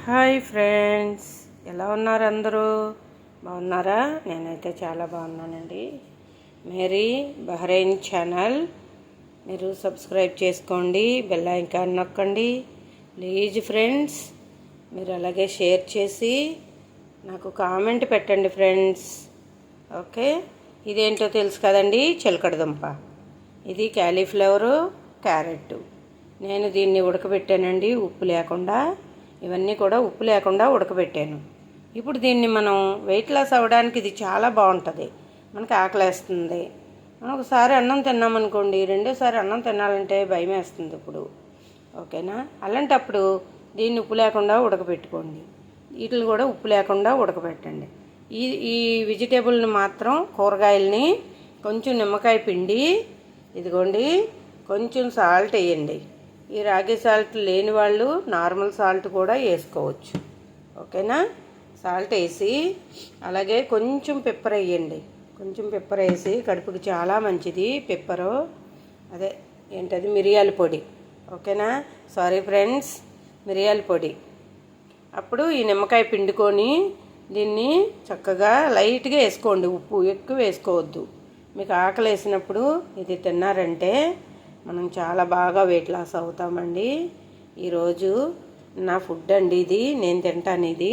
Hi friends, ఎలా ఉన్నారు అందరూ? బాగున్నారా? నేనైతే చాలా బాగున్నానండి. మేరీ బహ్రెయిన్ ఛానల్ మీరు సబ్స్క్రైబ్ చేసుకోండి, బెల్ ఐకాన్ నొక్కండి ప్లీజ్ ఫ్రెండ్స్. మీరు అలాగే షేర్ చేసి నాకు కామెంట్ పెట్టండి ఫ్రెండ్స్. ఓకే, ఇదేంటో తెలుసు కదండి, చిలకడదుంప. ఇది క్యాలీఫ్లవరు, క్యారెట్. నేను దీన్ని ఉడకబెట్టానండి, ఉప్పు లేకుండా. ఇవన్నీ కూడా ఉప్పు లేకుండా ఉడకబెట్టాను. ఇప్పుడు దీన్ని మనం వెయిట్ లాస్ అవ్వడానికి ఇది చాలా బాగుంటుంది. మనకి ఆకలేస్తుంది, మనం ఒకసారి అన్నం తిన్నామనుకోండి, రెండోసారి అన్నం తినాలంటే భయం వేస్తుంది ఇప్పుడు. ఓకేనా? అలాంటప్పుడు దీన్ని ఉప్పు లేకుండా ఉడకబెట్టుకోండి. వీటిని కూడా ఉప్పు లేకుండా ఉడకబెట్టండి. ఈ ఈ వెజిటేబుల్ని మాత్రం, కూరగాయలని కొంచెం నిమ్మకాయ పిండి, ఇదిగోండి కొంచెం సాల్ట్ వేయండి. ఈ రాగి సాల్ట్ లేని వాళ్ళు నార్మల్ సాల్ట్ కూడా వేసుకోవచ్చు. ఓకేనా? సాల్ట్ వేసి అలాగే కొంచెం పెప్పర్ వేయండి. కొంచెం పెప్పర్ వేసి, కడుపుకి చాలా మంచిది పెప్పరు. అదే ఏంటది, మిరియాల పొడి. ఓకేనా? సారీ ఫ్రెండ్స్, మిరియాల పొడి. అప్పుడు ఈ నిమ్మకాయ పిండుకొని దీన్ని చక్కగా లైట్గా వేసుకోండి. ఉప్పు ఎక్కువ వేసుకోవద్దు. మీకు ఆకలి వేసినప్పుడు ఇది తిన్నారంటే మనం చాలా బాగా వెయిట్ లాస్ అవుతామండి. ఈరోజు నా ఫుడ్ అండి ఇది, నేను తింటాను ఇది.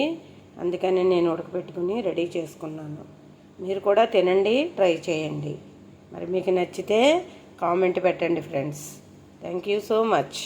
అందుకని నేను ఉడకబెట్టుకుని రెడీ చేసుకున్నాను. మీరు కూడా తినండి, ట్రై చేయండి. మరి మీకు నచ్చితే కామెంట్ పెట్టండి friends. Thank you so much.